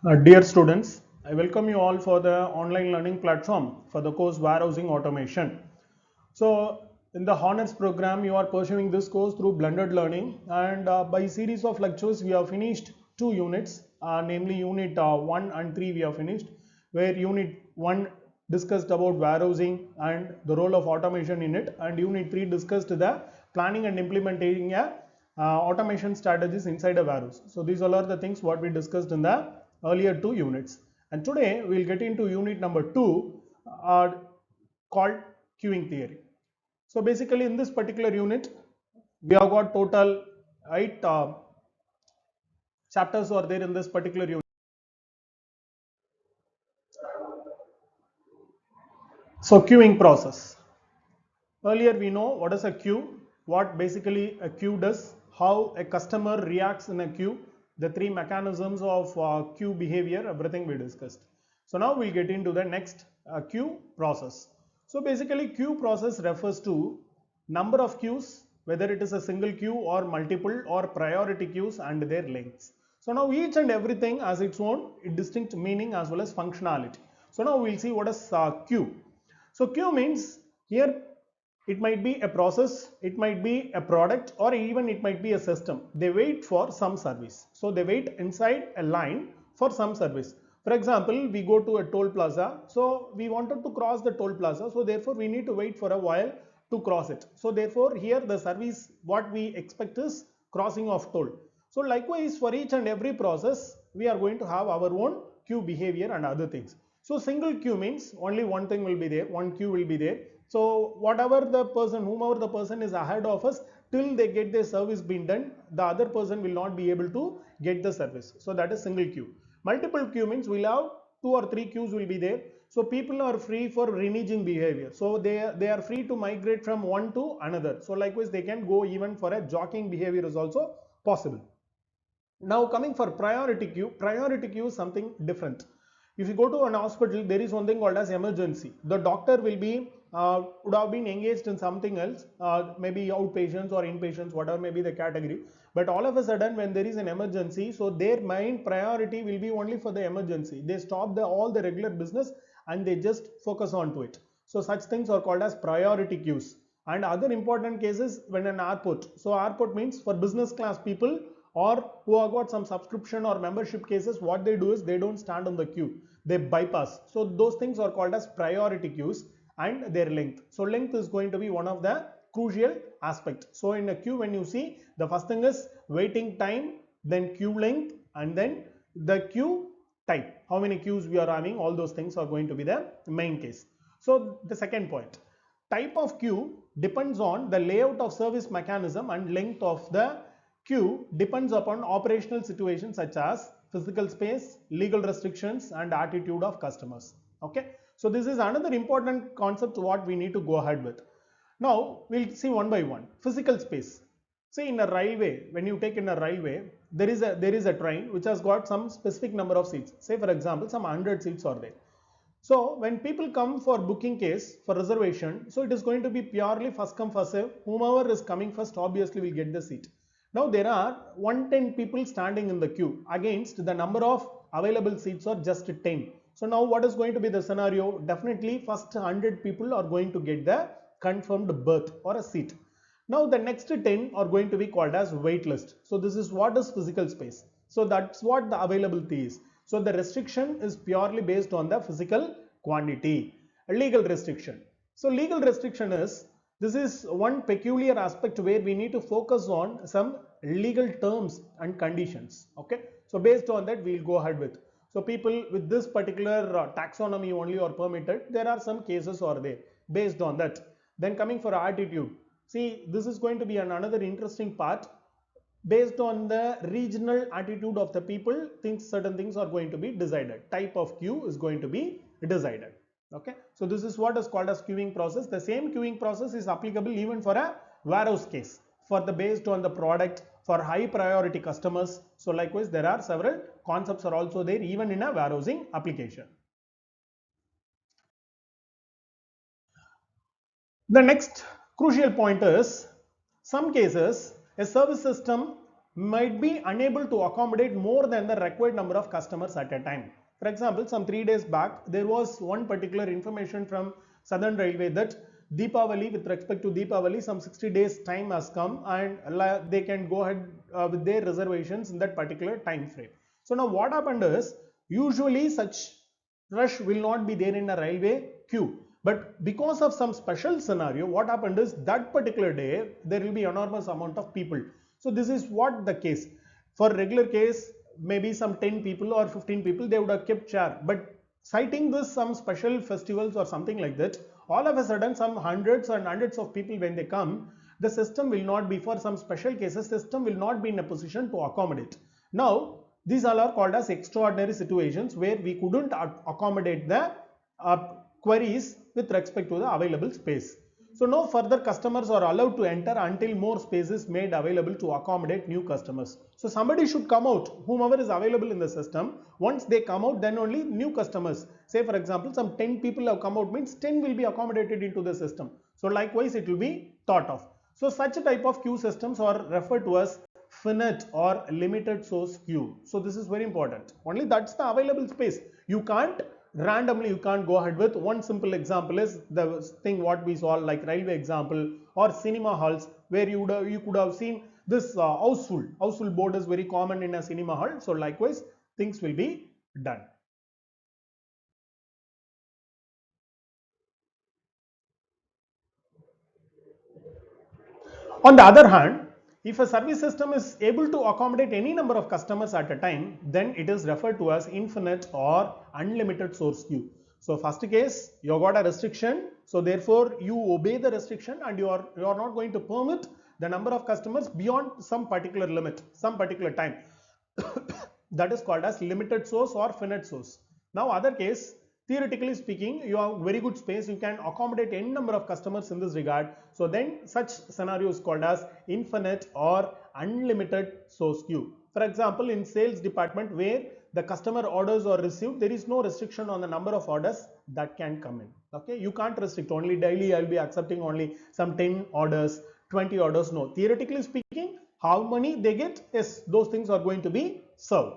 Dear students, I welcome you all for the online learning platform for the course Warehousing Automation. So, in the honors program, you are pursuing this course through blended learning, and by series of lectures, we have finished two units, namely Unit 1 and 3 we have finished, where Unit 1 discussed about warehousing and the role of automation in it, and Unit 3 discussed the planning and implementing a automation strategies inside a warehouse. So these all are the things what we discussed in the earlier two units. And today we'll get into unit number 2 called queuing theory. So basically in this particular unit, we have got total 8 chapters are there in this particular unit. So queuing process. Earlier we know what is a queue, what basically a queue does, how a customer reacts in a queue, the three mechanisms of queue behavior, everything we discussed. So now we'll get into the next queue process. So basically queue process refers to number of queues, whether it is a single queue or multiple or priority queues and their lengths. So now each and everything has its own distinct meaning as well as functionality. So now we'll see what is queue. So queue means here it might be a process, it might be a product, or even it might be a system. They wait for some service. So they wait inside a line for some service. For example, we go to a toll plaza. So we wanted to cross the toll plaza. So therefore we need to wait for a while to cross it. So therefore here the service what we expect is crossing of toll. So likewise for each and every process we are going to have our own queue behavior and other things. So single queue means only one thing will be there, one queue will be there. So whatever the person, whomever the person is ahead of us, till they get their service being done, the other person will not be able to get the service. So that is single queue. Multiple queue means we'll have two or three queues will be there. So people are free for reneging behavior. So they are free to migrate from one to another. So likewise they can go even for a jockeying behavior is also possible. Now coming for priority queue is something different. If you go to an hospital, there is one thing called as emergency. The doctor will be would have been engaged in something else, maybe outpatients or inpatients, whatever may be the category. But all of a sudden, when there is an emergency, so their main priority will be only for the emergency. They stop all the regular business and they just focus on to it. So such things are called as priority queues. And other important cases when an airport. So airport means for business class people or who have got some subscription or membership cases, what they do is they don't stand on the queue, they bypass. So those things are called as priority queues and their length. So length is going to be one of the crucial aspect. So in a queue, when you see, the first thing is waiting time, then queue length, and then the queue type, how many queues we are having, all those things are going to be the main case. So the second point, type of queue depends on the layout of service mechanism, and length of the queue depends upon operational situations such as physical space, legal restrictions, and attitude of customers. Okay, so this is another important concept what we need to go ahead with. Now we'll see one by one. Physical space. See, in a railway, when you take in a railway, there is a train which has got some specific number of seats. Say for example, some 100 seats are there. So when people come for booking case for reservation, so it is going to be purely first come first serve. Whomever is coming first obviously will get the seat. Now there are 110 people standing in the queue against the number of available seats are just 10. So now what is going to be the scenario? Definitely first 100 people are going to get the confirmed berth or a seat. Now the next 10 are going to be called as wait list. So this is what is physical space. So that's what the availability is. So the restriction is purely based on the physical quantity. A legal restriction. So legal restriction is, this is one peculiar aspect where we need to focus on some legal terms and conditions. Okay. So based on that we'll go ahead with. So people with this particular taxonomy only are permitted. There are some cases are there based on that. Then coming for attitude. See, this is going to be another interesting part. Based on the regional attitude of the people, certain things are going to be decided. Type of queue is going to be decided. Okay, so this is what is called as queuing process. The same queuing process is applicable even for a warehouse case, for the based on the product, for high priority customers. So likewise there are several concepts are also there even in a warehousing application. The next crucial point is, some cases a service system might be unable to accommodate more than the required number of customers at a time. For example, some 3 days back, there was one particular information from Southern Railway that Deepavali, with respect to Deepavali, some 60 days time has come and they can go ahead with their reservations in that particular time frame. So now what happened is, usually such rush will not be there in a railway queue. But because of some special scenario, what happened is that particular day, there will be enormous amount of people. So this is what the case. For regular case, maybe some 10 people or 15 people, they would have kept chair. But citing this some special festivals or something like that, all of a sudden some hundreds and hundreds of people when they come, the system will not be, for some special cases, system will not be in a position to accommodate. Now, these all are called as extraordinary situations where we couldn't accommodate the queries with respect to the available space. So no further customers are allowed to enter until more space is made available to accommodate new customers. So somebody should come out, whomever is available in the system. Once they come out, then only new customers. Say for example, some 10 people have come out, means 10 will be accommodated into the system. So likewise, it will be thought of. So such a type of queue systems are referred to as finite or limited source queue. So this is very important. Only that's the available space. You can't randomly, you can't go ahead with. One simple example is the thing what we saw, like railway example or cinema halls, where you could have seen this houseful board is very common in a cinema hall. So likewise, things will be done. On the other hand, if a service system is able to accommodate any number of customers at a time, then it is referred to as infinite or unlimited source queue. So first case, you got a restriction, so therefore you obey the restriction and you are not going to permit the number of customers beyond some particular limit, some particular time. That is called as limited source or finite source. Now other case, theoretically speaking, you have very good space, you can accommodate any number of customers in this regard. So then such scenario is called as infinite or unlimited source queue. For example, in sales department where the customer orders are received, there is no restriction on the number of orders that can come in. Okay, you can't restrict only daily I'll be accepting only some 10 orders, 20 orders. No, theoretically speaking, how many they get, yes, those things are going to be served.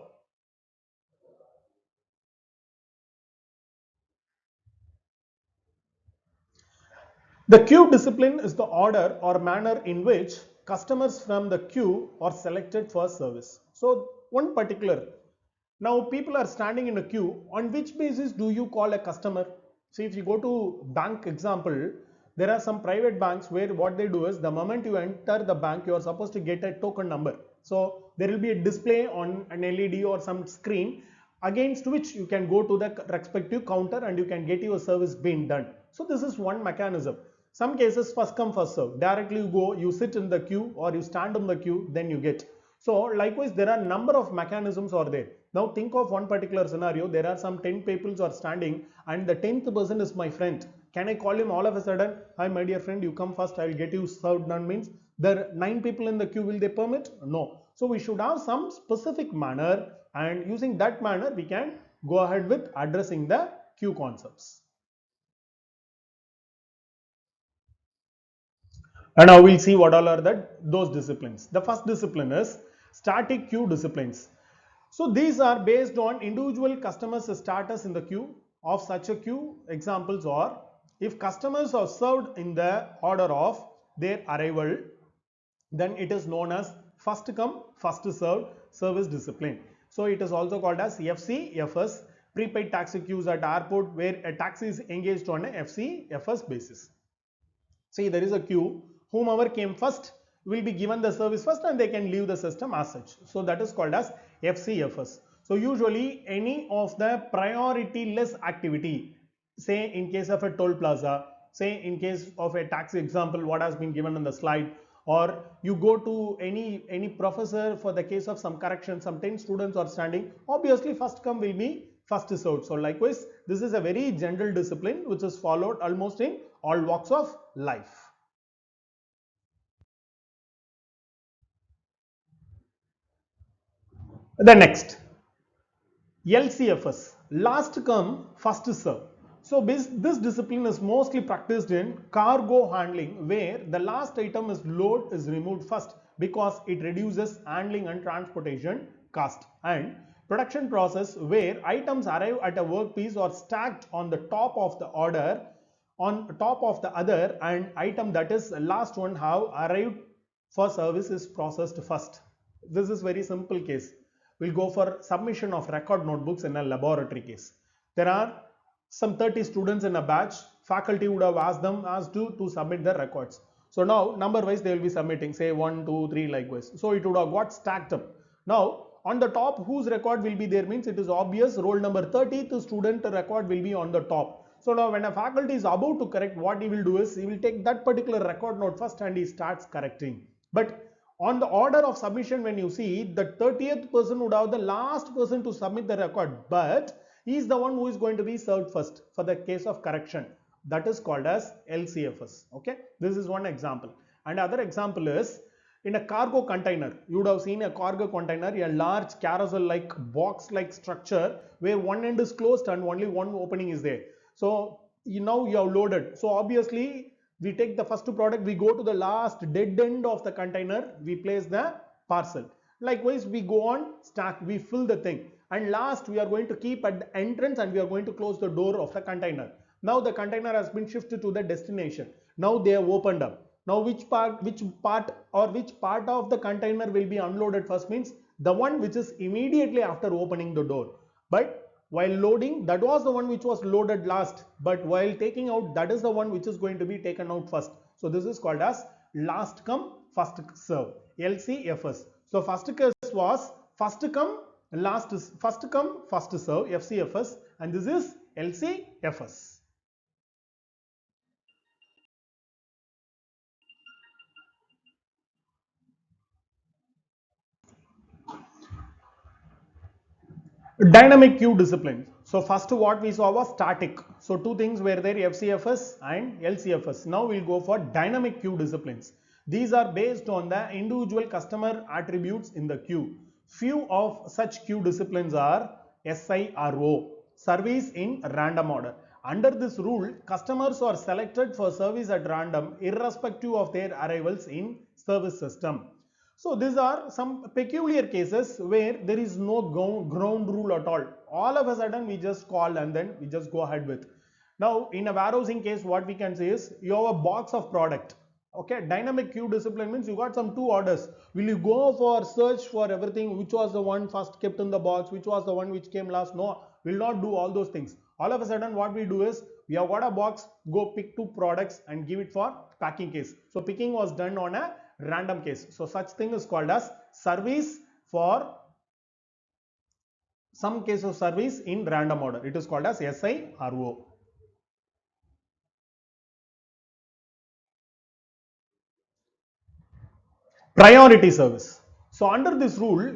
The queue discipline is the order or manner in which customers from the queue are selected for service. So one particular, now people are standing in a queue, on which basis do you call a customer? See, if you go to bank example, there are some private banks where what they do is the moment you enter the bank, you are supposed to get a token number. So there will be a display on an LED or some screen against which you can go to the respective counter and you can get your service being done. So this is one mechanism. Some cases first come first serve, directly you go, you sit in the queue or you stand in the queue, then you get. So likewise, there are number of mechanisms are there. Now think of one particular scenario, there are some 10 people are standing and the 10th person is my friend. Can I call him all of a sudden, hi my dear friend, you come first, I will get you served done, means there are 9 people in the queue, will they permit? No. So we should have some specific manner, and using that manner we can go ahead with addressing the queue concepts. And now we'll see what all are those disciplines. The first discipline is static queue disciplines. So these are based on individual customers' status in the queue. Of such a queue, examples are, if customers are served in the order of their arrival, then it is known as first come first served service discipline. So it is also called as FCFS, prepaid taxi queues at airport, where a taxi is engaged on a FCFS basis. See, there is a queue, whomever came first will be given the service first and they can leave the system as such. So that is called as FCFS. So usually any of the priority less activity, say in case of a toll plaza, say in case of a taxi example what has been given on the slide, or you go to any professor for the case of some correction, some 10 students are standing, obviously first come will be first served. So likewise, this is a very general discipline which is followed almost in all walks of life. The next, LCFS, last come first serve. So this discipline is mostly practiced in cargo handling, where the last item is load is removed first because it reduces handling and transportation cost. And production process, where items arrive at a workpiece or stacked on the top of the order on top of the other, and item that is last one have arrived for service is processed first. This is very simple case. We'll go for submission of record notebooks in a laboratory case. There are some 30 students in a batch. Faculty would have asked them as to submit their records. So now number wise they will be submitting, say 1, 2, 3 likewise. So it would have got stacked up. Now on the top whose record will be there means it is obvious roll number 30th student record will be on the top. So now when a faculty is about to correct, what he will do is he will take that particular record note first and he starts correcting. But on the order of submission, when you see the 30th person would have the last person to submit the record, but he is the one who is going to be served first for the case of correction. That is called as LCFS. Okay, this is one example. And other example is in a cargo container. You would have seen a cargo container, a large carousel like box like structure where one end is closed and only one opening is there. So now you have loaded. So obviously we take the first product, we go to the last dead end of the container, we place the parcel. Likewise, we go on stack, we fill the thing, and last we are going to keep at the entrance and we are going to close the door of the container. Now the container has been shifted to the destination. Now they have opened up. Now which part of the container will be unloaded first means the one which is immediately after opening the door. But while loading, that was the one which was loaded last, but while taking out, that is the one which is going to be taken out first. So this is called as last come first serve, LCFS. So first case was first come first serve, FCFS, and this is LCFS. Dynamic queue discipline. So first what we saw was static. So two things were there, FCFS and LCFS. Now we'll go for dynamic queue disciplines. These are based on the individual customer attributes in the queue. Few of such queue disciplines are SIRO, service in random order. Under this rule, customers are selected for service at random irrespective of their arrivals in service system. So these are some peculiar cases where there is no ground rule at all. All of a sudden we just call and then we just go ahead with. Now in a warehousing case, what we can say is you have a box of product. Okay, dynamic queue discipline means you got some two orders. Will you go for search for everything, which was the one first kept in the box, which was the one which came last? No, will not do all those things. All of a sudden what we do is we have got a box, go pick two products and give it for packing case. So picking was done on a random case. So such thing is called as service for some case of service in random order. It is called as SIRO. Priority service. So under this rule,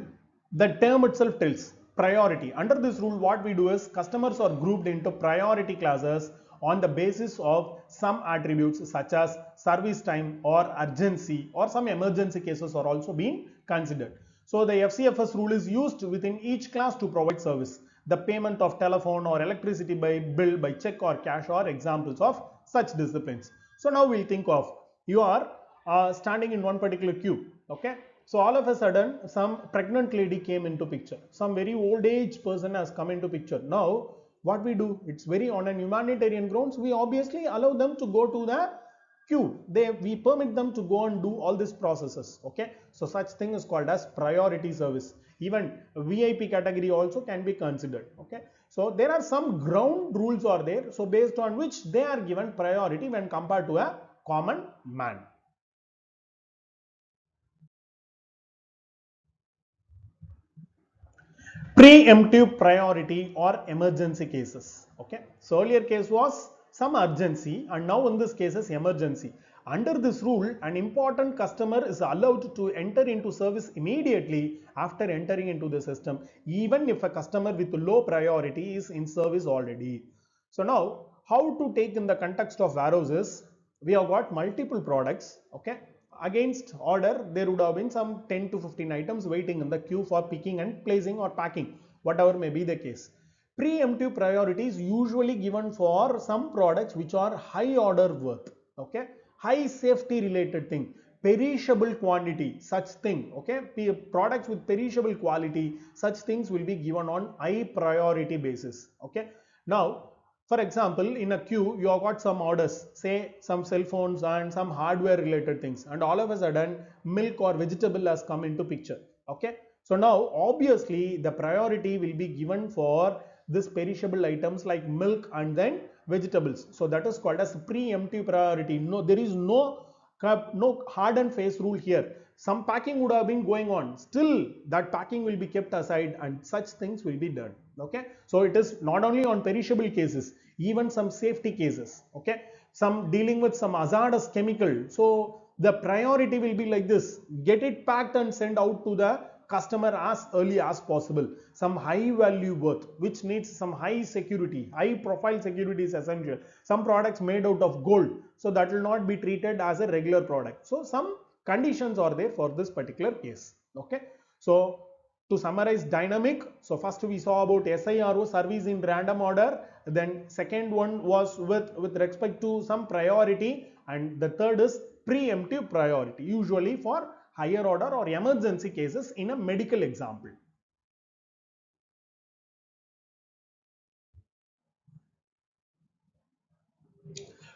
the term itself tells priority. Under this rule, what we do is customers are grouped into priority classes on the basis of some attributes such as service time or urgency, or some emergency cases are also being considered. So the FCFS rule is used within each class to provide service. The payment of telephone or electricity bill by check or cash are examples of such disciplines. So now we'll think of, you are standing in one particular queue. Okay, so all of a sudden some pregnant lady came into picture, some very old age person has come into picture. Now what we do, it's very on an humanitarian grounds, we obviously allow them to go to the queue. We permit them to go and do all these processes. Okay, so such thing is called as priority service. Even VIP category also can be considered. Okay, so there are some ground rules are there, so based on which they are given priority when compared to a common man. Preemptive priority or emergency cases. Okay, so earlier case was some urgency and now in this case is emergency. Under this rule, an important customer is allowed to enter into service immediately after entering into the system, even if a customer with low priority is in service already. So now how to take in the context of warehouses, we have got multiple products. Okay, against order there would have been some 10 to 15 items waiting in the queue for picking and placing or packing, whatever may be the case. Preemptive priority is usually given for some products which are high order worth. Okay, high safety related thing. perishable quantity, such thing, okay, products with perishable quality, such things will be given on high priority basis. Okay, now for example, in a queue you have got some orders, say some cell phones and some hardware related things, and all of a sudden milk or vegetable has come into picture. Okay, so now obviously the priority will be given for this perishable items like milk and then vegetables. So that is called as preemptive priority. No, there is no hard and fast rule here. Some packing would have been going on, still that packing will be kept aside and such things will be done. Okay, so it is not only on perishable cases, even some safety cases. Okay, some dealing with some hazardous chemical, so the priority will be like this: get it packed and send out to the customer as early as possible. Some high value worth which needs some high security, high profile security is essential. Some products made out of gold, so that will not be treated as a regular product. So some conditions are there for this particular case. Okay, so to summarize dynamic, so first we saw about SIRO, service in random order, then second one was with respect to some priority, and the third is preemptive priority, usually for higher order or emergency cases in a medical example.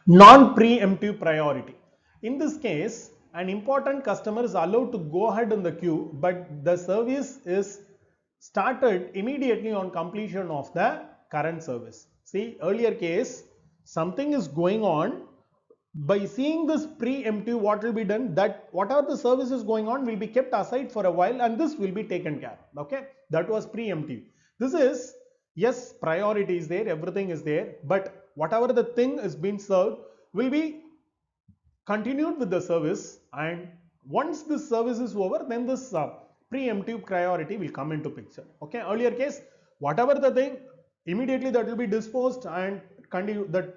Non-preemptive priority. In this case, an important customer is allowed to go ahead in the queue, but the service is started immediately on completion of the current service. See, earlier case, something is going on. By seeing this preemptive, what will be done, that whatever the service is going on will be kept aside for a while and this will be taken care. Okay, that was preemptive. This is, yes, priority is there, everything is there, but whatever the thing is being served will be continued with the service, and once this service is over, then this preemptive priority will come into picture. Okay, earlier case, whatever the thing, immediately that will be disposed and continue, that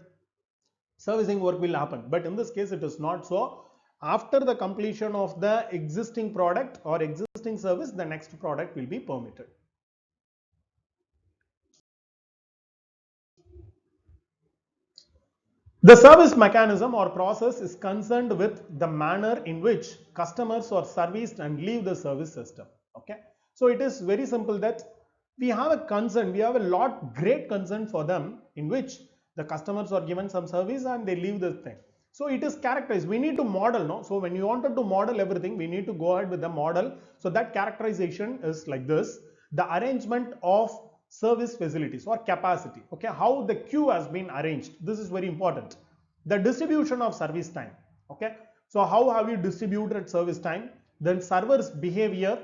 servicing work will happen. But in this case it is not so. After the completion of the existing product or existing service, the next product will be permitted. The service mechanism or process is concerned with the manner in which customers are serviced and leave the service system. Okay, so it is very simple that we have a concern, we have a lot great concern for them, in which the customers are given some service and they leave the thing. So it is characterized, we need to model, no? So when you wanted to model everything, we need to go ahead with the model. So that characterization is like this: the arrangement of service facilities or capacity. Okay, how the queue has been arranged, this is very important. The distribution of service time. Okay, so how have you distributed service time? Then servers behavior,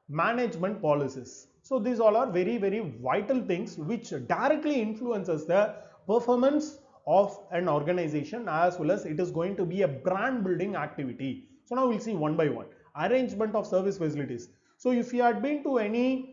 management policies. So these all are very vital things which directly influences the performance of an organization, as well as it is going to be a brand building activity. So now we'll see one by one. Arrangement of service facilities. So if you had been to any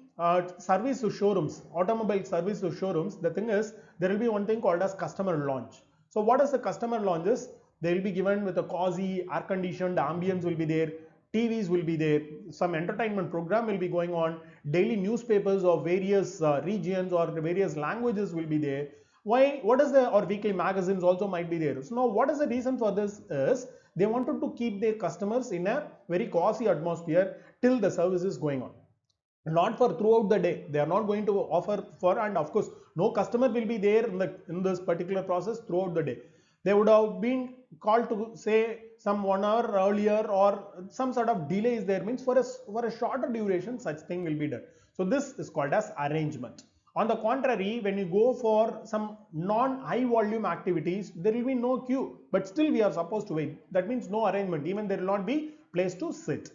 service showrooms, automobile service showrooms, the thing is, there will be one thing called as customer launch. So what is the customer launches? They will be given with a cozy, air conditioned ambience will be there, TVs will be there, some entertainment program will be going on, daily newspapers of various regions or various languages will be there. Why? What is the, or weekly magazines also might be there. So now what is the reason for this is, they wanted to keep their customers in a very cozy atmosphere till the service is going on. Not for throughout the day, they are not going to offer for, and of course no customer will be there in this particular process throughout the day. They would have been called to say some 1 hour earlier, or some sort of delay is there, means for a shorter duration such thing will be done. So this is called as arrangement. On the contrary, when you go for some non-high volume activities, there will be no queue, but still we are supposed to wait. That means no arrangement, even there will not be place to sit.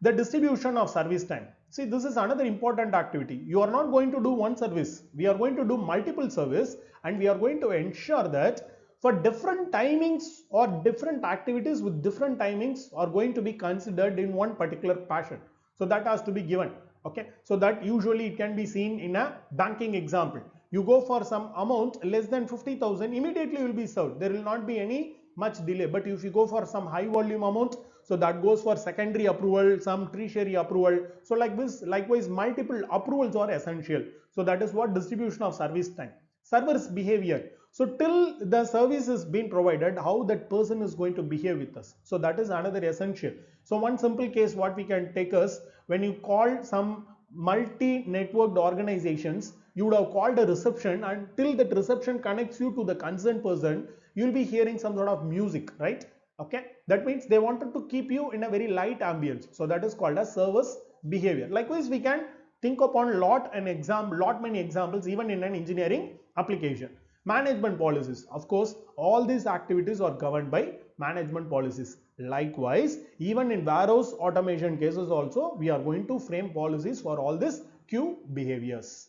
The distribution of service time. See, this is another important activity. You are not going to do one service. We are going to do multiple service, and we are going to ensure that for different timings or different activities with different timings are going to be considered in one particular fashion. So that has to be given. Okay, so that usually it can be seen in a banking example. You go for some amount less than 50,000, immediately will be served. There will not be any much delay. But if you go for some high volume amount, so that goes for secondary approval, some tertiary approval. So like this, likewise, multiple approvals are essential. So that is what distribution of service time. server's behavior. So till the service is being provided, how that person is going to behave with us. So that is another essential. So one simple case what we can take is when you call some multi-networked organizations, you would have called a reception, and till that reception connects you to the concerned person, you will be hearing some sort of music, right? Okay, that means they wanted to keep you in a very light ambience. So that is called as service behavior. Likewise, we can think upon lot many examples even in an engineering application. Management policies, of course, all these activities are governed by management policies. Likewise, even in warehouse automation cases also, we are going to frame policies for all these queue behaviors.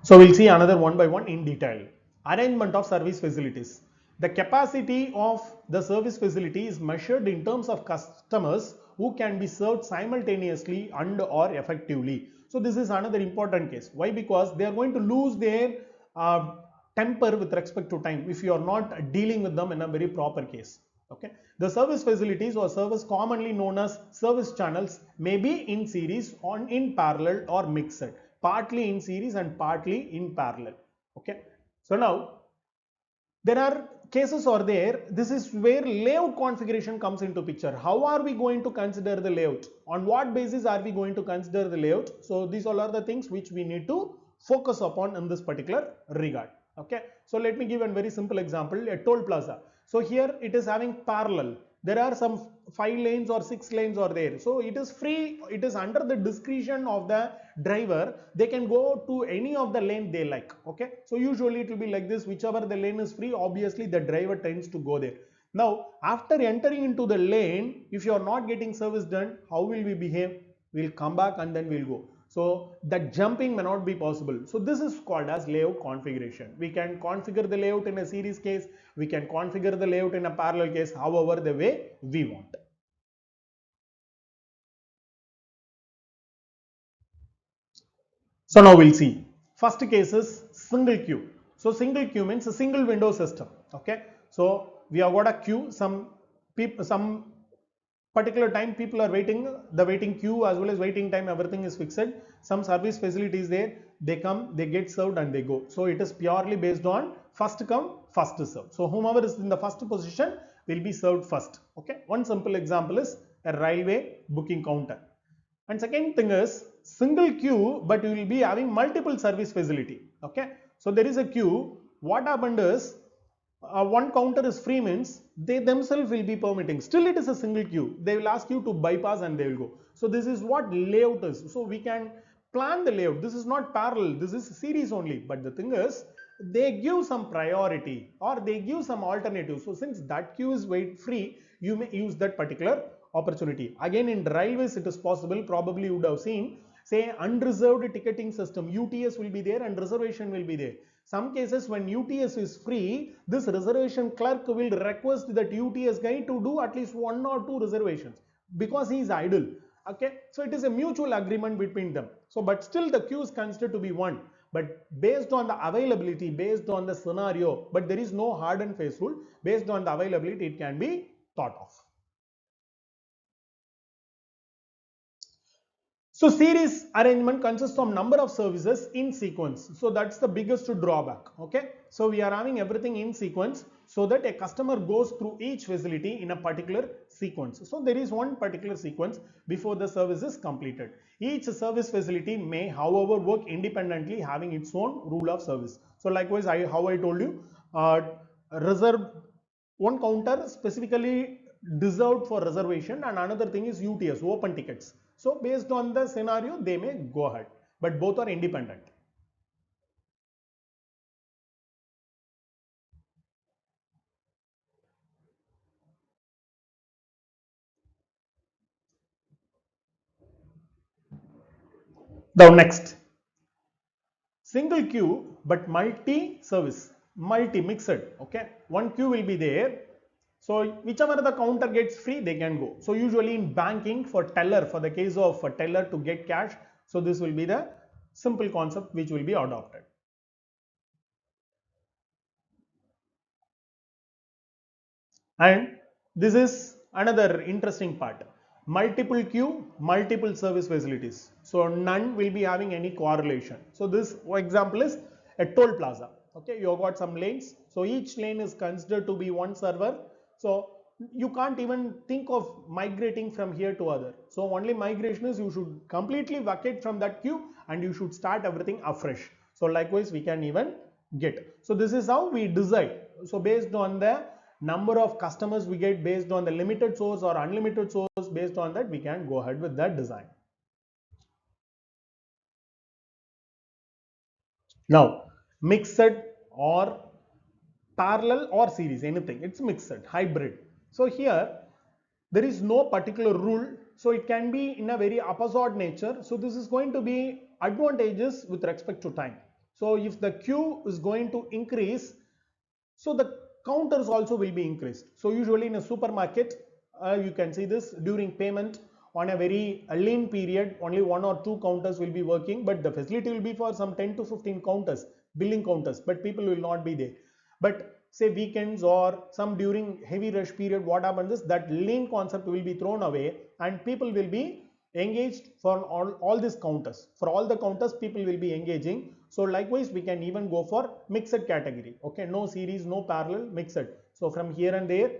So we'll see another one by one in detail. Arrangement of service facilities. The capacity of the service facility is measured in terms of customers who can be served simultaneously and or effectively. So this is another important case. Why? Because they are going to lose their temper with respect to time if you are not dealing with them in a very proper case. Okay, the service facilities or service commonly known as service channels may be in series, on in parallel, or mixed, partly in series and partly in parallel. Okay, so now there are cases are there. This is where layout configuration comes into picture. How are we going to consider the layout? On what basis are we going to consider the layout? So these all are the things which we need to focus upon in this particular regard. Okay, so let me give a very simple example, a toll plaza. So here it is having parallel, there are some 5 lanes or 6 lanes are there, so it is free, it is under the discretion of the driver, they can go to any of the lane they like. Okay, so usually it will be like this, whichever the lane is free, obviously the driver tends to go there. Now after entering into the lane, if you are not getting service done, how will we behave? We'll come back and then we'll go. So that jumping may not be possible. So this is called as layout configuration. We can configure the layout in a series case, we can configure the layout in a parallel case, however the way we want. So now we'll see. First case is single queue. So single queue means a single window system. Okay. So we have got a queue. Some particular time people are waiting. The waiting queue as well as waiting time, everything is fixed. Some service facilities there. They come, they get served, and they go. So it is purely based on first come, first served. So whomever is in the first position will be served first. Okay. One simple example is a railway booking counter. And second thing is single queue, but you will be having multiple service facility. Okay, so there is a queue. What happened is one counter is free means they themselves will be permitting. Still, it is a single queue. They will ask you to bypass and they will go. So this is what layout is. So we can plan the layout. This is not parallel. This is series only. But the thing is, they give some priority or they give some alternative. So since that queue is wait free, you may use that particular opportunity. Again, in railways it is possible, probably you would have seen, say unreserved ticketing system, UTS will be there and reservation will be there. Some cases when UTS is free, this reservation clerk will request that UTS guy to do at least 1 or 2 reservations because he is idle. Okay, so it is a mutual agreement between them. So but still the queue is considered to be one, but based on the availability, based on the scenario, but there is no hard and fast rule. Based on the availability, it can be thought of. So series arrangement consists of number of services in sequence. So that's the biggest drawback. Okay. So we are having everything in sequence so that a customer goes through each facility in a particular sequence. So there is one particular sequence before the service is completed. Each service facility may, however, work independently, having its own rule of service. So likewise, how I told you, reserve one counter specifically reserved for reservation, and another thing is UTS, open tickets. So based on the scenario, they may go ahead, but both are independent. Now next, single queue but multi-service, multi-mixed. Okay, one queue will be there. So whichever the counter gets free, they can go. So usually in banking for teller, for the case of a teller to get cash, so this will be the simple concept which will be adopted. And this is another interesting part. multiple queue, multiple service facilities. So none will be having any correlation. So this example is a toll plaza. Okay, you have got some lanes, so each lane is considered to be one server. So you can't even think of migrating from here to other. So only migration is you should completely vacate from that queue and you should start everything afresh. So likewise we can even get. So this is how we decide. So based on the number of customers we get, based on the limited source or unlimited source, based on that we can go ahead with that design. Now mixed or parallel or series, anything, it's mixed, hybrid. So here there is no particular rule, so it can be in a very opposite nature. So this is going to be advantages with respect to time. So if the queue is going to increase, so the counters also will be increased. So usually in a supermarket, you can see this during payment on a very lean period, only 1 or 2 counters will be working, but the facility will be for some 10 to 15 counters, billing counters, but people will not be there. But say weekends or some during heavy rush period, what happens is that lean concept will be thrown away and people will be engaged for all these counters. For all the counters people will be engaging. So likewise we can even go for mixed category. Okay, no series, no parallel, mixed. So from here and there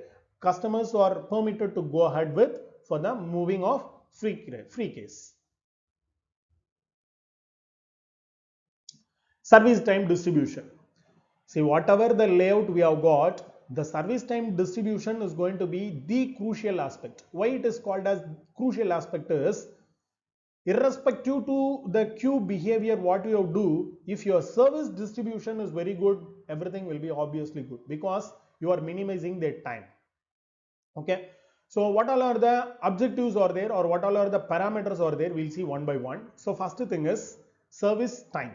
customers are permitted to go ahead with for the moving of free case. Service time distribution. See, whatever the layout we have got, the service time distribution is going to be the crucial aspect. Why it is called as crucial aspect is, irrespective to the queue behavior what you do, if your service distribution is very good, everything will be obviously good because you are minimizing their time. Okay, so what all are the objectives are there, or what all are the parameters are there, we'll see one by one. So first thing is service time.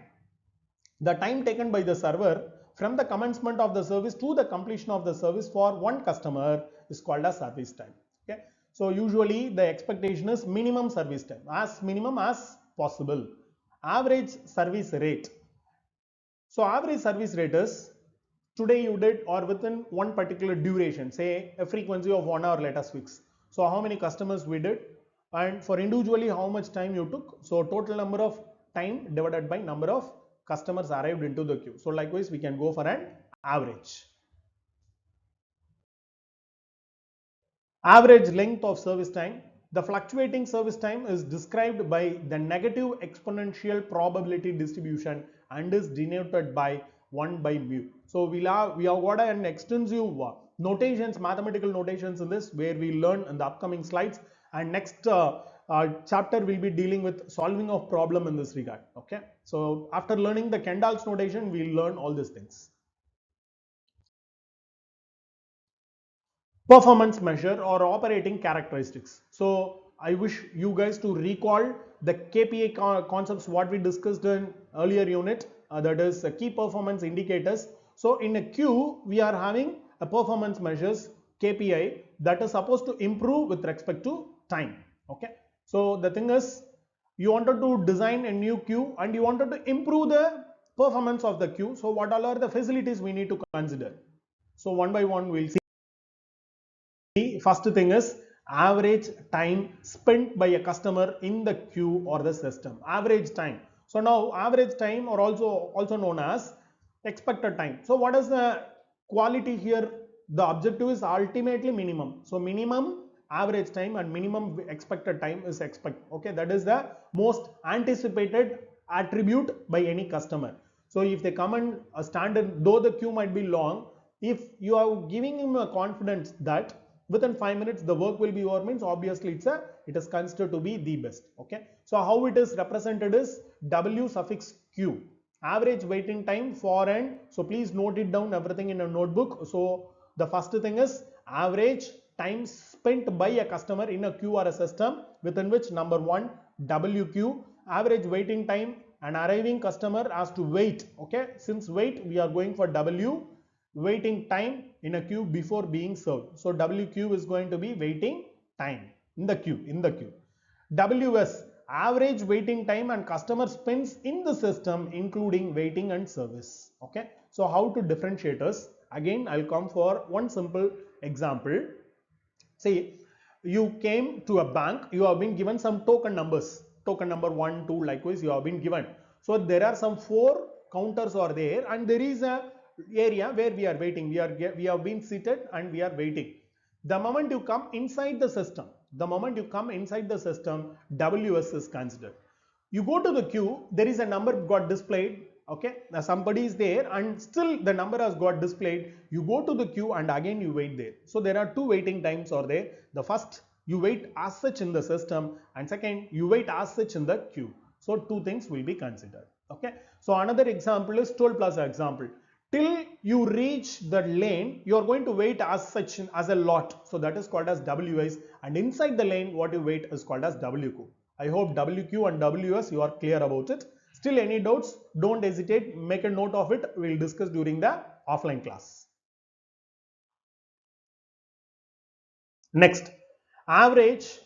The time taken by the server from the commencement of the service to the completion of the service for one customer is called as service time. Okay, so usually the expectation is minimum service time, as minimum as possible. Average service rate. So average service rate is today you did, or within one particular duration, say a frequency of 1 hour, let us fix. So how many customers we did, and for individually how much time you took. So total number of time divided by number of customers arrived into the queue. So likewise we can go for an average. Average length of service time. The fluctuating service time is described by the negative exponential probability distribution and is denoted by 1 by mu. So we have got an extensive notations, mathematical notations in this, where we learn in the upcoming slides, and next chapter will be dealing with solving of problem in this regard. Okay, so after learning the Kendall's notation, we'll learn all these things. Performance measure or operating characteristics. So I wish you guys to recall the KPI concepts what we discussed in earlier unit, that is key performance indicators. So in a queue we are having a performance measures KPI that is supposed to improve with respect to time. Okay, so the thing is, you wanted to design a new queue and you wanted to improve the performance of the queue. So what all are the facilities we need to consider? So one by one we'll see. First thing is average time spent by a customer in the queue or the system. Average time. So now average time, or also known as expected time. So what is the quality here? The objective is ultimately minimum. So minimum average time and minimum expected time is okay, that is the most anticipated attribute by any customer. So if they come and a standard, though the queue might be long, if you are giving him a confidence that within 5 minutes the work will be over, means obviously it is considered to be the best. Okay, so how it is represented is W suffix Q, average waiting time for and, so please note it down everything in a notebook. So the first thing is average time spent by a customer in a queue or a system, within which number 1 WQ, average waiting time, an arriving customer has to wait. Okay, since wait we are going for W, waiting time in a queue before being served. So WQ is going to be waiting time in the queue. WS, average waiting time and customer spends in the system including waiting and service. Okay, so how to differentiate us? Again I'll come for one simple example. See, you came to a bank, you have been given some token numbers, token number 1, 2, likewise you have been given. So there are some 4 counters are there, and there is a area where we are waiting. We have been seated and we are waiting. The moment you come inside the system, WS is considered. You go to the queue, there is a number got displayed. Okay, now somebody is there and still the number has got displayed. You go to the queue and again you wait there. So there are 2 waiting times are there. The first, you wait as such in the system, and second, you wait as such in the queue. So 2 things will be considered. Okay, so another example is toll plaza example. Till you reach the lane, you are going to wait as such as a lot. So that is called as WS, and inside the lane what you wait is called as WQ. I hope WQ and WS you are clear about it. Still any doubts, don't hesitate, make a note of it. We will discuss during the offline class. Next, average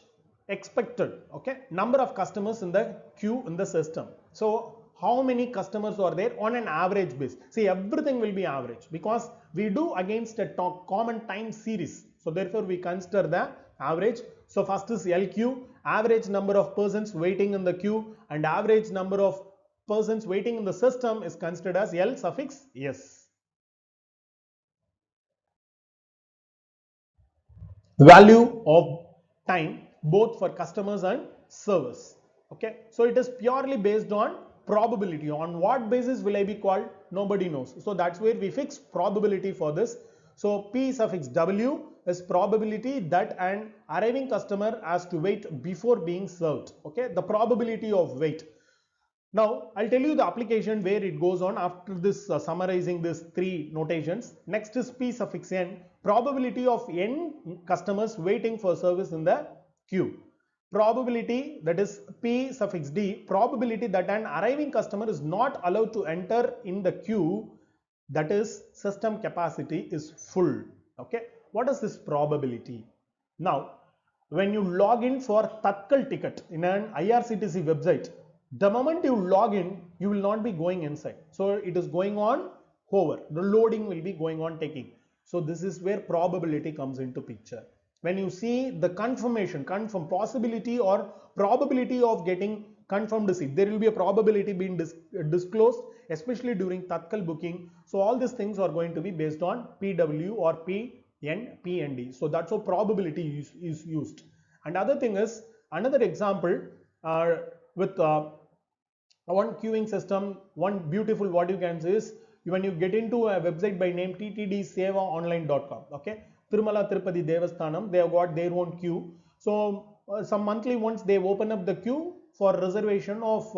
expected, okay, number of customers in the queue in the system. So how many customers are there on an average base? See, everything will be average because we do against a common time series. So therefore we consider the average. So first is LQ, average number of persons waiting in the queue, and average number of persons waiting in the system is considered as L suffix S. Value of time both for customers and servers. Okay, so it is purely based on probability. On what basis will I be called? Nobody knows. So that's where we fix probability for this. So P suffix W is probability that an arriving customer has to wait before being served. Okay, the probability of wait. Now I'll tell you the application where it goes on after this summarizing these 3 notations. Next is P suffix N, probability of N customers waiting for service in the queue. Probability, that is P suffix D, probability that an arriving customer is not allowed to enter in the queue, that is system capacity is full. Okay, what is this probability? Now when you log in for Tatkal ticket in an IRCTC website, the moment you log in, you will not be going inside. So it is going on hover. The loading will be going on taking. So this is where probability comes into picture. When you see the confirm possibility or probability of getting confirmed seat, there will be a probability being disclosed, especially during Tatkal booking. So all these things are going to be based on PW or PND. So that's how probability is used. And other thing is, another example with one queuing system, one beautiful what you can say is, when you get into a website by name ttdsevaonline.com, okay, Tirumala Tirupati Devasthanam, they have got their own queue. So some monthly once they open up the queue for reservation of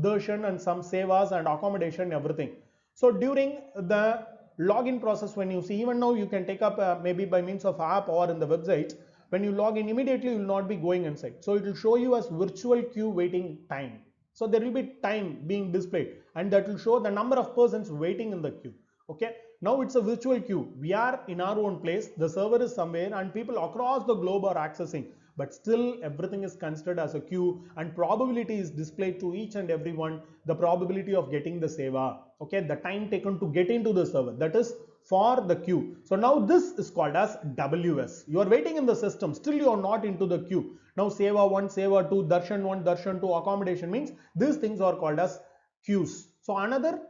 darshan and some sevas and accommodation, everything. So during the login process, when you see, even now you can take up maybe by means of app or in the website, when you log in immediately you will not be going inside. So it will show you as virtual queue waiting time. So there will be time being displayed, and that will show the number of persons waiting in the queue. Okay, now it's a virtual queue. We are in our own place, the server is somewhere, and people across the globe are accessing, but still everything is considered as a queue, and probability is displayed to each and every one, the probability of getting the seva. Okay, the time taken to get into the server, that is for the queue. So now this is called as WS. You are waiting in the system, still you are not into the queue. Now seva 1, seva 2, darshan 1, darshan 2, accommodation means these things are called as queues. So another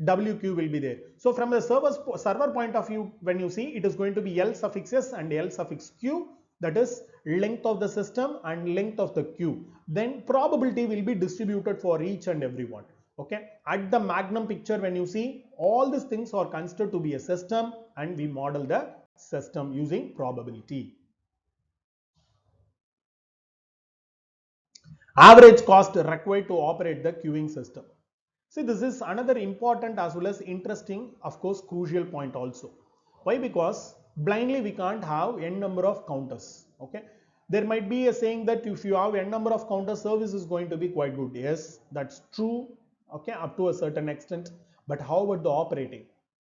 WQ will be there. So from the server point of view, when you see, it is going to be L suffix S and L suffix Q, that is length of the system and length of the queue. Then probability will be distributed for each and every one. Okay, at the magnum picture, when you see, all these things are considered to be a system, and we model the system using probability. Average cost required to operate the queuing system. See, this is another important as well as interesting, of course, crucial point also. Why? Because blindly we can't have n number of counters. Okay, there might be a saying that if you have n number of counters, service is going to be quite good. Yes, that's true. Okay, up to a certain extent. But how about the operating?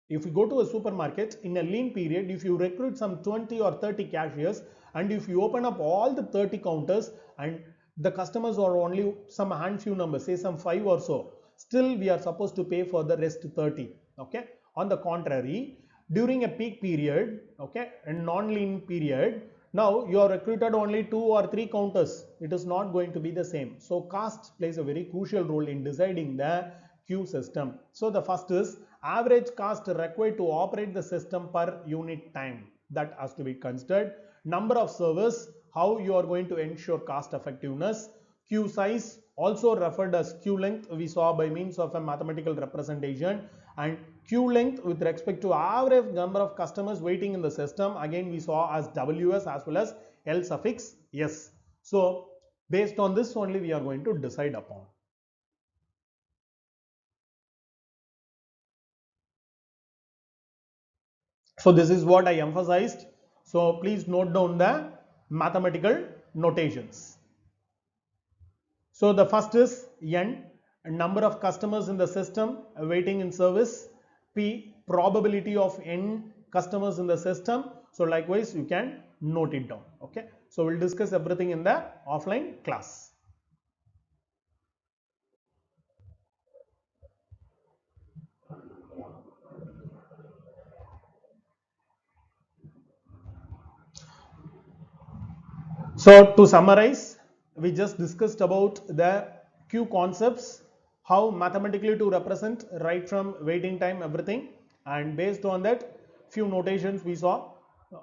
If you go to a supermarket in a lean period, if you recruit some 20 or 30 cashiers, and if you open up all the 30 counters and the customers are only some hand few numbers, say some 5 or so, still we are supposed to pay for the rest 30. Okay, on the contrary, during a peak period, okay, and non-lean period, Now you have recruited only 2 or 3 counters. It is not going to be the same. So cost plays a very crucial role in deciding the queue system. So the first is average cost required to operate the system per unit time. That has to be considered. Number of servers, how you are going to ensure cost effectiveness. Queue size, also referred as queue length, we saw by means of a mathematical representation, and queue length with respect to average number of customers waiting in the system, again we saw as WS as well as L suffix S. So based on this only we are going to decide upon. So this is what I emphasized. So please note down the mathematical notations. So the first is N, number of customers in the system waiting in service. P, probability of N customers in the system. So likewise you can note it down. Okay. So we'll discuss everything in the offline class. So to summarize, we just discussed about the queue concepts, how mathematically to represent right from waiting time, everything, and based on that few notations we saw,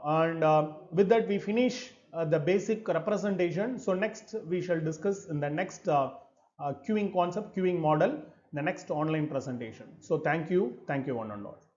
and with that we finish the basic representation. So next we shall discuss in the next queuing concept, queuing model, the next online presentation. So thank you one and all.